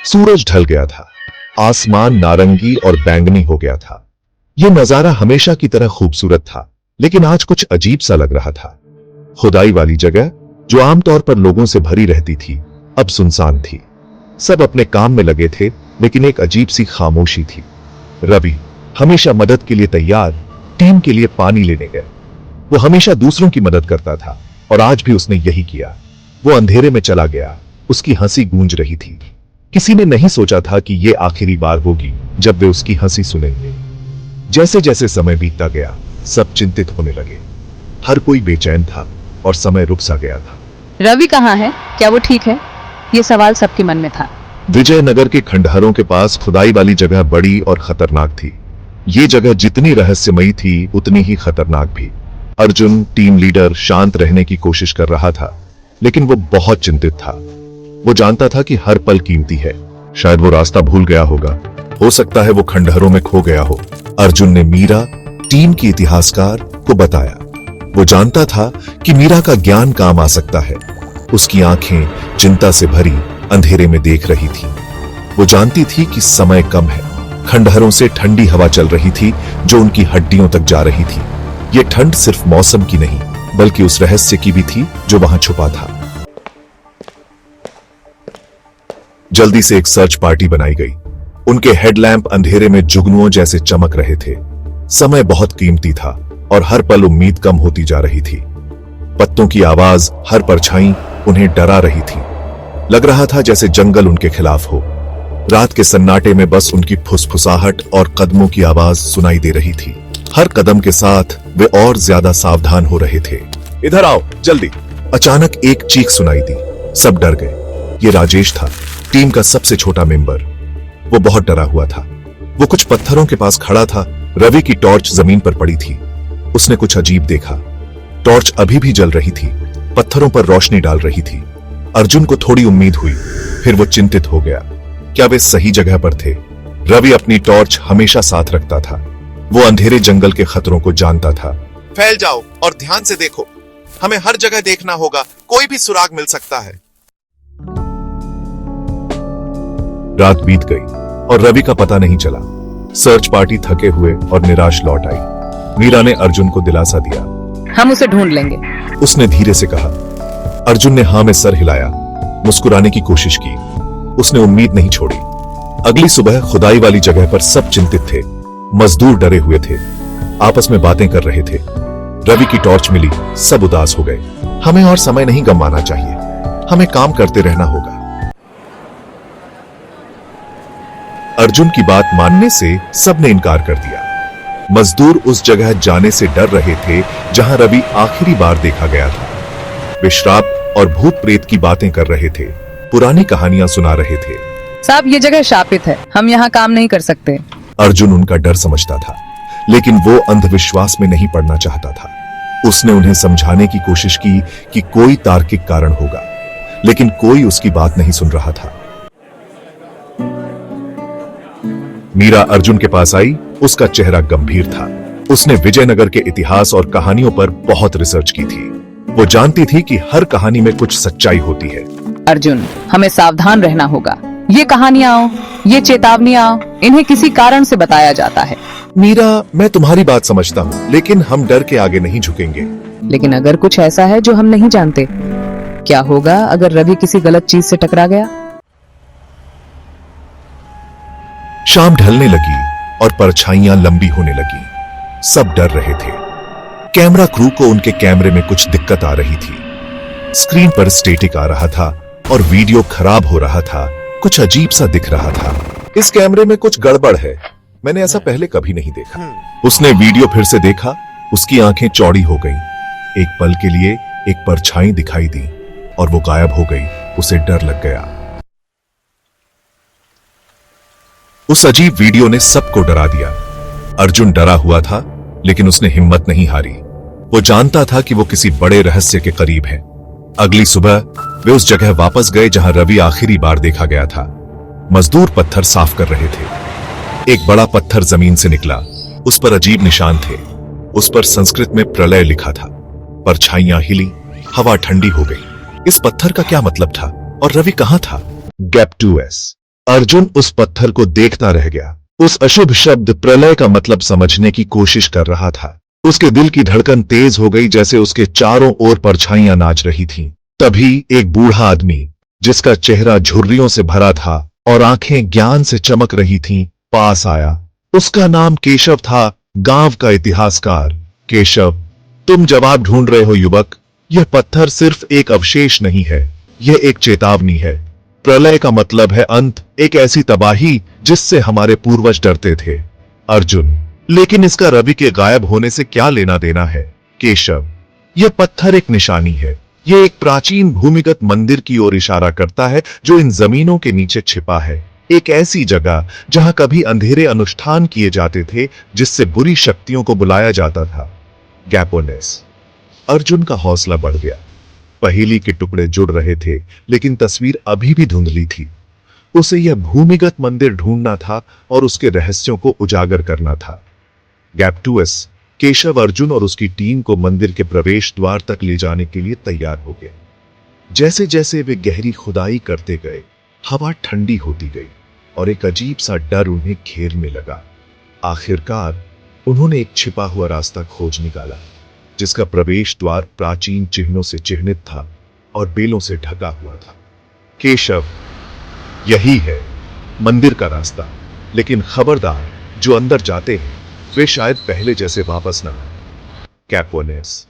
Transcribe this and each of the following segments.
सूरज ढल गया था, आसमान नारंगी और बैंगनी हो गया था। यह नजारा हमेशा की तरह खूबसूरत था, लेकिन आज कुछ अजीब सा लग रहा था। खुदाई वाली जगह, जो आमतौर पर लोगों से भरी रहती थी, अब सुनसान थी। सब अपने काम में लगे थे, लेकिन एक अजीब सी खामोशी थी। रवि, हमेशा मदद के लिए तैयार, टीम के लिए पानी लेने गए। वो हमेशा दूसरों की मदद करता था और आज भी उसने यही किया। वो अंधेरे में चला गया, उसकी हंसी गूंज रही थी। किसी ने नहीं सोचा था कि यह आखिरी बार होगी जब वे उसकी हंसी सुनेंगे। जैसे जैसे समय बीतता गया, सब चिंतित होने लगे। हर कोई बेचैन था और समय रुक सा गया था। रवि कहाँ है? क्या वो ठीक है? ये सवाल सबके मन में था। विजयनगर के खंडहरों के पास खुदाई वाली जगह बड़ी और खतरनाक थी। ये जगह जितनी रहस्यमयी थी, उतनी ही खतरनाक भी। अर्जुन, टीम लीडर, शांत रहने की कोशिश कर रहा था, लेकिन वो बहुत चिंतित था। वो जानता था कि हर पल कीमती है। शायद वो रास्ता भूल गया होगा, हो सकता है वो खंडहरों में खो गया हो। अर्जुन ने मीरा, टीम की इतिहासकार, को बताया। वो जानता था कि मीरा का ज्ञान काम आ सकता है। उसकी आंखें चिंता से भरी अंधेरे में देख रही थी। वो जानती थी कि समय कम है। खंडहरों से ठंडी हवा चल रही थी, जो उनकी हड्डियों तक जा रही थी। ये ठंड सिर्फ मौसम की नहीं, बल्कि उस रहस्य की भी थी जो वहां छुपा था। जल्दी से एक सर्च पार्टी बनाई गई। उनके हेडलैम्प अंधेरे में जुगनुओं जैसे चमक रहे थे। समय बहुत कीमती था और हर पल उम्मीद कम होती जा रही थी। पत्तों की आवाज, हर परछाई उन्हें डरा रही थी। लग रहा था जैसे जंगल उनके खिलाफ हो। रात के सन्नाटे में बस उनकी फुसफुसाहट और कदमों की आवाज सुनाई दे रही थी। हर कदम के साथ वे और ज्यादा सावधान हो रहे थे। इधर आओ, जल्दी! अचानक एक चीख सुनाई दी। सब डर गए। ये राजेश था, टीम का सबसे छोटा मेंबर। वो बहुत डरा हुआ था। वो कुछ पत्थरों के पास खड़ा था। रवि की टॉर्च जमीन पर पड़ी थी। उसने कुछ अजीब देखा। टॉर्च अभी भी जल रही थी, पत्थरों पर रोशनी डाल रही थी। अर्जुन को थोड़ी उम्मीद हुई, फिर वो चिंतित हो गया। क्या वे सही जगह पर थे? रवि अपनी टॉर्च हमेशा साथ रखता था। वो अंधेरे जंगल के खतरों को जानता था। फैल जाओ और ध्यान से देखो। हमें हर जगह देखना होगा, कोई भी सुराग मिल सकता है। रात बीत गई और रवि का पता नहीं चला। सर्च पार्टी थके हुए और निराश लौट आई। मीरा ने अर्जुन को दिलासा दिया। हम उसे ढूंढ लेंगे, उसने धीरे से कहा। अर्जुन ने हां में सर हिलाया, मुस्कुराने की कोशिश की। उसने उम्मीद नहीं छोड़ी। अगली सुबह खुदाई वाली जगह पर सब चिंतित थे। मजदूर डरे हुए थे, आपस में बातें कर रहे थे। रवि की टॉर्च मिली, सब उदास हो गए। हमें और समय नहीं गंवाना चाहिए, हमें काम करते रहना होगा। अर्जुन की बात मानने से सबने इनकार कर दिया। मजदूर उस जगह जाने से डर रहे थे जहां रवि आखिरी बार देखा गया था। वे श्राप और भूत प्रेत की बातें कर रहे थे, पुरानी कहानियां सुना रहे थे। साहब, ये जगह शापित है, हम यहाँ काम नहीं कर सकते। अर्जुन उनका डर समझता था, लेकिन वो अंधविश्वास में नहीं पड़ना चाहता था। उसने उन्हें समझाने की कोशिश की कि कोई तार्किक कारण होगा, लेकिन कोई उसकी बात नहीं सुन रहा था। मीरा अर्जुन के पास आई। उसका चेहरा गंभीर था। उसने विजयनगर के इतिहास और कहानियों पर बहुत रिसर्च की थी। वो जानती थी कि हर कहानी में कुछ सच्चाई होती है। अर्जुन, हमें सावधान रहना होगा। ये कहानियां, ये चेतावनियां, इन्हें किसी कारण से बताया जाता है। मीरा, मैं तुम्हारी बात समझता हूँ, लेकिन हम डर के आगे नहीं झुकेंगे। लेकिन अगर कुछ ऐसा है जो हम नहीं जानते, क्या होगा अगर रवि किसी गलत चीज से टकरा गया? शाम ढलने लगी और परछाइयां लंबी होने लगी। सब डर रहे थे। कैमरा क्रू को उनके कैमरे में कुछ दिक्कत आ रही थी। स्क्रीन पर स्टैटिक आ रहा था और वीडियो खराब हो रहा था। कुछ अजीब सा दिख रहा था। इस कैमरे में कुछ गड़बड़ है, मैंने ऐसा पहले कभी नहीं देखा। उसने वीडियो फिर से देखा। उसकी आंखें चौड़ी हो गईं। एक पल के लिए एक परछाई दिखाई दी और वो गायब हो गई। उसे डर लग गया। उस अजीब वीडियो ने सबको डरा दिया। अर्जुन डरा हुआ था, लेकिन उसने हिम्मत नहीं हारी। वो जानता था कि वो किसी बड़े रहस्य के करीब है। अगली सुबह वे उस जगह वापस गए जहां रवि आखिरी बार देखा गया था। मजदूर पत्थर साफ कर रहे थे। एक बड़ा पत्थर जमीन से निकला। उस पर अजीब निशान थे। उस पर संस्कृत में प्रलय लिखा था। परछाइयां हिली, हवा ठंडी हो गई। इस पत्थर का क्या मतलब था और रवि कहां था? गैप 2S अर्जुन उस पत्थर को देखता रह गया। उस अशुभ शब्द प्रलय का मतलब समझने की कोशिश कर रहा था। उसके दिल की धड़कन तेज हो गई, जैसे उसके चारों ओर परछाइयां नाच रही थीं। तभी एक बूढ़ा आदमी, जिसका चेहरा झुर्रियों से भरा था और आंखें ज्ञान से चमक रही थीं, पास आया। उसका नाम केशव था, गांव का इतिहासकार। केशव, तुम जवाब ढूंढ रहे हो युवक। यह पत्थर सिर्फ एक अवशेष नहीं है, यह एक चेतावनी है। प्रलय का मतलब है अंत, एक ऐसी तबाही जिससे हमारे पूर्वज डरते थे। अर्जुन, लेकिन इसका रवि के गायब होने से क्या लेना देना है? केशव, यह पत्थर एक निशानी है। यह एक प्राचीन भूमिगत मंदिर की ओर इशारा करता है जो इन जमीनों के नीचे छिपा है। एक ऐसी जगह जहां कभी अंधेरे अनुष्ठान किए जाते थे, जिससे बुरी शक्तियों को बुलाया जाता था। गैपोनेस। अर्जुन का हौसला बढ़ गया। पहेली के टुकड़े जुड़ रहे थे, लेकिन तस्वीर अभी भी धुंधली थी। उसे यह भूमिगत मंदिर ढूंढना था और उसके रहस्यों को उजागर करना था। Gap 2S। केशव अर्जुन और उसकी टीम को मंदिर के प्रवेश द्वार तक ले जाने के लिए तैयार हो गए। जैसे जैसे वे गहरी खुदाई करते गए, हवा ठंडी होती गई और एक अजीब सा डर उन्हें घेरने लगा। आखिरकार उन्होंने एक छिपा हुआ रास्ता खोज निकाला, जिसका प्रवेश द्वार प्राचीन चिन्हों से चिह्नित था और बेलों से ढका हुआ था। केशव, यही है मंदिर का रास्ता, लेकिन खबरदार, जो अंदर जाते हैं वे शायद पहले जैसे वापस न आए। कैपोनेस।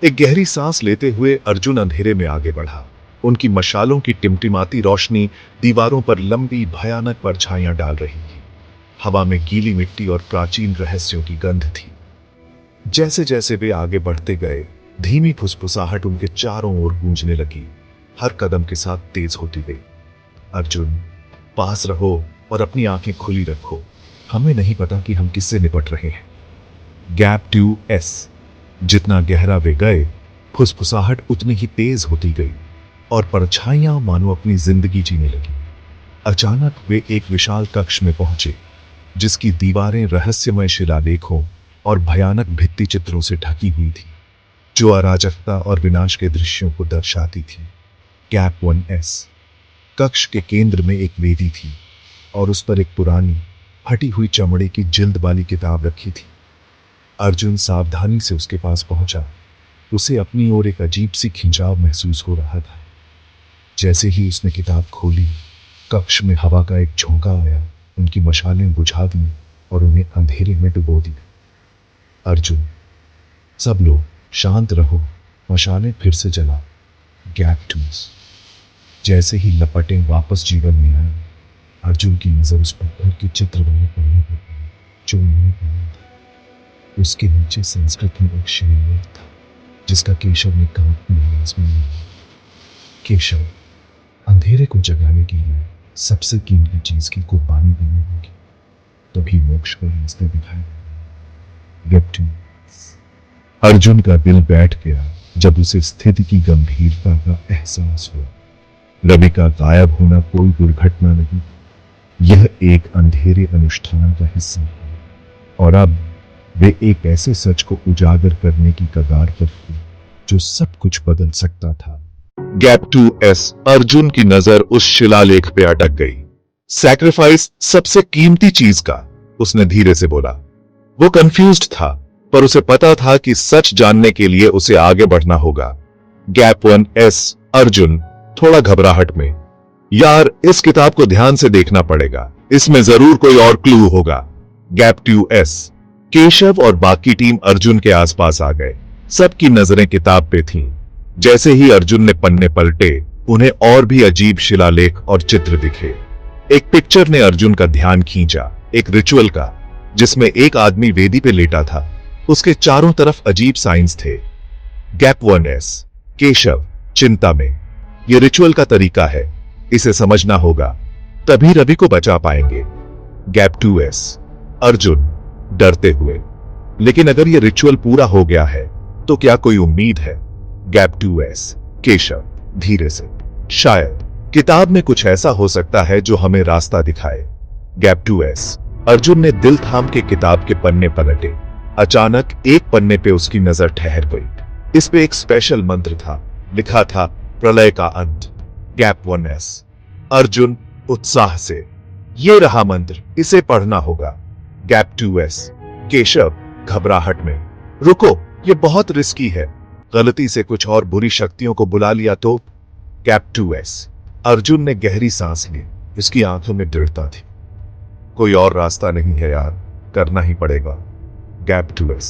एक गहरी सांस लेते हुए अर्जुन अंधेरे में आगे बढ़ा। उनकी मशालों की टिमटिमाती रोशनी दीवारों पर लंबी भयानक परछाइयां डाल रही थी। हवा में गीली मिट्टी और प्राचीन रहस्यों की गंध थी। जैसे जैसे वे आगे बढ़ते गए, धीमी फुसफुसाहट उनके चारों ओर गूंजने लगी, हर कदम के साथ तेज होती गई। अर्जुन, पास रहो और अपनी आंखें खुली रखो। हमें नहीं पता कि हम किससे निपट रहे हैं। Gap 2S। जितना गहरा वे गए, फुसफुसाहट उतनी ही तेज होती गई और परछाइयां मानो अपनी जिंदगी जीने लगी। अचानक वे एक विशाल कक्ष में पहुंचे, जिसकी दीवारें रहस्यमय शिलालेखों और भयानक भित्ति चित्रों से ढकी हुई थी, जो अराजकता और विनाश के दृश्यों को दर्शाती थी। Gap 1S। कक्ष के केंद्र में एक वेदी थी और उस पर एक पुरानी फटी हुई चमड़े की जिल्द वाली किताब रखी थी। अर्जुन सावधानी से उसके पास पहुंचा। उसे अपनी ओर एक अजीब सी खिंचाव महसूस हो रहा था। जैसे ही उसने किताब खोली, कक्ष में हवा का एक झोंका आया, उनकी मशालें बुझा दी और उन्हें अंधेरे में डुबो दी। अर्जुन, सब लोग शांत रहो, मशालें फिर से जला। Gap 2S। जैसे ही लपटें वापस जीवन में आई, अर्जुन की नजर उस पत्थर के चित्र बने पड़ने पर पड़ी, जो उन्होंने बनाया था। उसके नीचे संस्कृत में एक शिलालेख था, जिसका केशव ने कांपती आवाज में लिखा। केशव, अंधेरे को जगाने के लिए सबसे कीमती चीज की कुर्बानी देनी होगी, तभी मोक्ष का रास्ता दिखाएगा। Gap 2S। अर्जुन का दिल बैठ गया जब उसे स्थिति की गंभीरता का एहसास हुआ। रवि का गायब होना कोई दुर्घटना नहीं, यह एक अंधेरे अनुष्ठान का हिस्सा है, और अब वे एक ऐसे सच को उजागर करने की कगार पर थे जो सब कुछ बदल सकता था। Gap 2S। अर्जुन की नजर उस शिलालेख पे अटक गई। सैक्रिफाइस, सबसे कीमती चीज का, उसने धीरे से बोला। वो कंफ्यूज्ड था, पर उसे पता था कि सच जानने के लिए उसे आगे बढ़ना होगा। Gap 1S। अर्जुन, थोड़ा घबराहट में, यार, इस किताब को ध्यान से देखना पड़ेगा, इसमें जरूर कोई और क्लू होगा। Gap 2S। केशव और बाकी टीम अर्जुन के आसपास आ गए। सबकी नजरें किताब पे थीं। जैसे ही अर्जुन ने पन्ने पलटे, उन्हें और भी अजीब शिलालेख और चित्र दिखे। एक पिक्चर ने अर्जुन का ध्यान खींचा, एक रिचुअल का, जिसमें एक आदमी वेदी पे लेटा था। उसके चारों तरफ अजीब साइंस थे। Gap 1S। केशव, चिंता में, यह रिचुअल का तरीका है, इसे समझना होगा, तभी रवि को बचा पाएंगे। Gap 2S। अर्जुन, डरते हुए, लेकिन अगर यह रिचुअल पूरा हो गया है तो क्या कोई उम्मीद है? Gap 2S। केशव, धीरे से, शायद किताब में कुछ ऐसा हो सकता है जो हमें रास्ता दिखाए। Gap 2S। अर्जुन ने दिल थाम के किताब के पन्ने पलटे। अचानक एक पन्ने पे उसकी नजर ठहर गई। इस पे एक स्पेशल मंत्र था, लिखा था प्रलय का अंत। Gap 1S। अर्जुन, उत्साह से। ये रहा मंत्र, इसे पढ़ना होगा। Gap 2S। केशव घबराहट में, रुको, ये बहुत रिस्की है, गलती से कुछ और बुरी शक्तियों को बुला लिया तो। Gap 2S। अर्जुन ने गहरी सांस ली, इसकी आंखों में दृढ़ता थी। कोई और रास्ता नहीं है यार, करना ही पड़ेगा। Gap 2S।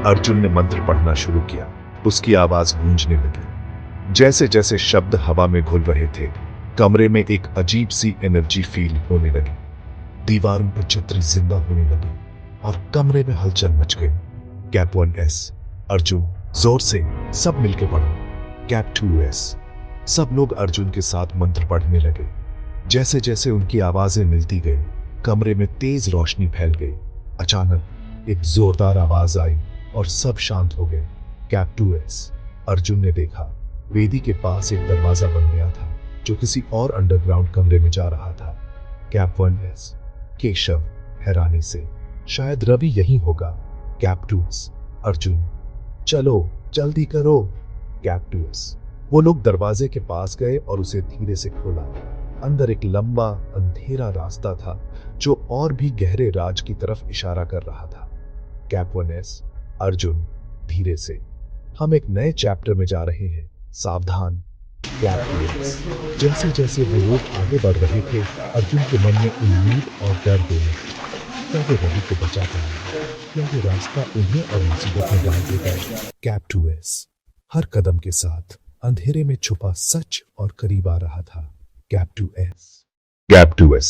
अर्जुन ने मंत्र पढ़ना शुरू किया, उसकी आवाज गूंजने लगी। जैसे जैसे शब्द हवा में घुल रहे थे, कमरे में एक अजीब सी एनर्जी फील होने लगी। दीवारों पर चित्र जिंदा होने लगे और कमरे में हलचल मच गई। Gap 1S। अर्जुन जोर से, सब मिलके पढ़ो। Gap 2S। सब लोग अर्जुन के साथ मंत्र पढ़ने लगे। जैसे जैसे उनकी आवाजें मिलती गई, कमरे में तेज रोशनी फैल गई। अचानक एक जोरदार आवाज आई और सब शांत हो गए। Gap 2S। अर्जुन ने देखा, वेदी के पास एक दरवाजा बन गया था जो किसी और अंडरग्राउंड कमरे में जा रहा था। Gap 1S। केशव हैरानी से, शायद रवि यही होगा। Gap 2S। अर्जुन चलो जल्दी करो। Gap 2S। वो लोग दरवाजे के पास गए और उसे धीरे से खोला। अंदर एक लंबा अंधेरा रास्ता था जो और भी गहरे राज की तरफ इशारा कर रहा था। Gap 1S। अर्जुन धीरे से, हम एक नए चैप्टर में जा रहे हैं, सावधान। Gap 2S। जैसे जैसे वो लोग आगे बढ़ रहे थे, अर्जुन के मन में उम्मीद और डर होने लगा। क्या वो रवि को बचा पाएंगे? क्या वो रास्ता उन्हें और मुसीबत में डाल देगा? Gap 2S। हर कदम के साथ अंधेरे में छुपा सच और करीब आ रहा था। Gap 2S। Gap 2S।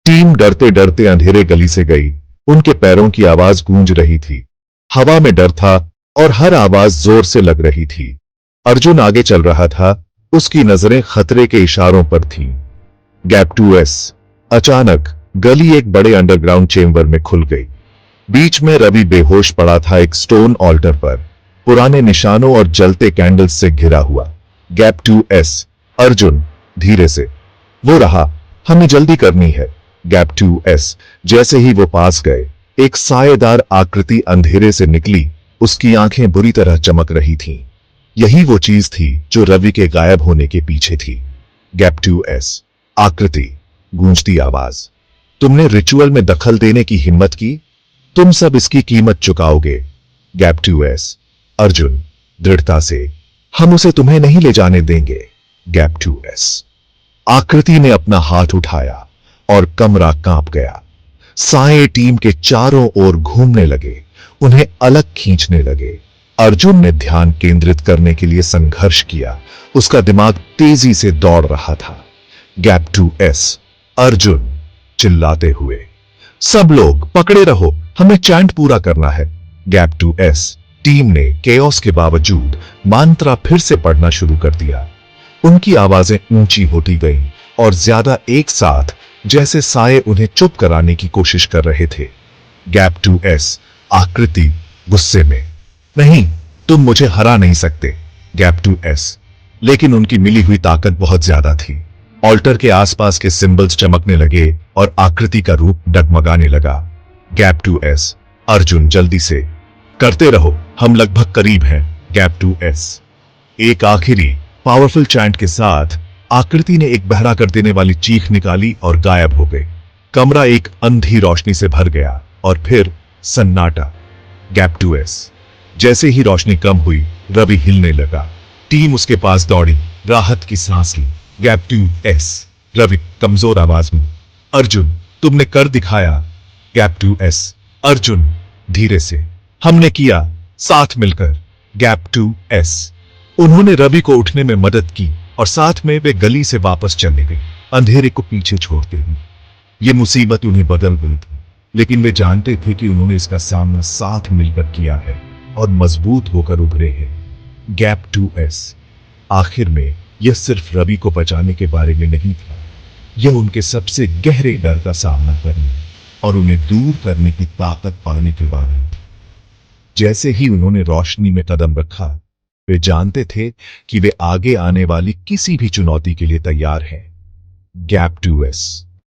Team डरते डरते अंधेरे गली से गई। उनके पैरों की आवाज गूंज रही थी। हवा में डर था और हर आवाज जोर से लग रही थी। अर्जुन आगे चल रहा था, उसकी नजरें खतरे के इशारों पर थीं। Gap 2S। अचानक गली एक बड़े अंडरग्राउंड चेम्बर में खुल गई। बीच में रवि बेहोश पड़ा था, एक स्टोन ऑल्टर पर, पुराने निशानों और जलते कैंडल्स से घिरा हुआ। Gap 2S। अर्जुन धीरे से, वो रहा, हमें जल्दी करनी है। Gap 2S। जैसे ही वो पास गए, एक सायेदार आकृति अंधेरे से निकली, उसकी आंखें बुरी तरह चमक रही थीं। यही वो चीज थी जो रवि के गायब होने के पीछे थी। Gap 2S। आकृति, गूंजती आवाज, तुमने रिचुअल में दखल देने की हिम्मत की, तुम सब इसकी कीमत चुकाओगे। Gap 2S। अर्जुन दृढ़ता से, हम उसे तुम्हें नहीं ले जाने देंगे। Gap 2S। आकृति ने अपना हाथ उठाया और कमरा कांप गया। साए टीम के चारों ओर घूमने लगे, उन्हें अलग खींचने लगे। अर्जुन ने ध्यान केंद्रित करने के लिए संघर्ष किया, उसका दिमाग तेजी से दौड़ रहा था। Gap 2S। अर्जुन चिल्लाते हुए, सब लोग पकड़े रहो, हमें चैंट पूरा करना है। Gap 2S। टीम ने केओस के बावजूद मंत्र फिर से पढ़ना शुरू कर दिया। उनकी आवाजें ऊंची होती गईं और ज्यादा एक साथ, जैसे साये उन्हें चुप कराने की कोशिश कर रहे थे। Gap 2S। आकृति गुस्से में, नहीं, तुम मुझे हरा नहीं सकते। Gap 2S। लेकिन उनकी मिली हुई ताकत बहुत ज्यादा थी। ऑल्टर के आसपास के सिंबल्स चमकने लगे और आकृति का रूप डगमगाने लगा। Gap 2S। अर्जुन जल्दी से, करते रहो, हम लगभग करीब हैं। Gap 2S। एक आखिरी पावरफुल चैंट के साथ आकृति ने एक बहरा कर देने वाली चीख निकाली और गायब हो गई। कमरा एक अंधी रोशनी से भर गया और फिर सन्नाटा। Gap 2S। जैसे ही रोशनी कम हुई, रवि हिलने लगा। टीम उसके पास दौड़ी, राहत की सांस ली। Gap 2S। रवि कमजोर आवाज में, अर्जुन तुमने कर दिखाया। Gap 2S। अर्जुन धीरे से, हमने किया, साथ मिलकर। Gap 2S। उन्होंने रवि को उठने में मदद की और साथ में वे गली से वापस चले गए, अंधेरे को पीछे छोड़ते हुए। ये मुसीबत उन्हें बदल गई थी, लेकिन वे जानते थे कि उन्होंने इसका सामना साथ मिलकर किया है और मजबूत होकर उभरे हैं। Gap 2S। आखिर में यह सिर्फ रवि को बचाने के बारे में नहीं था, यह उनके सबसे गहरे डर का सामना करने और उन्हें दूर करने की ताकत पाने के बारे में। जैसे ही उन्होंने रोशनी में कदम रखा, वे जानते थे कि वे आगे आने वाली किसी भी चुनौती के लिए तैयार हैं। Gap 2S।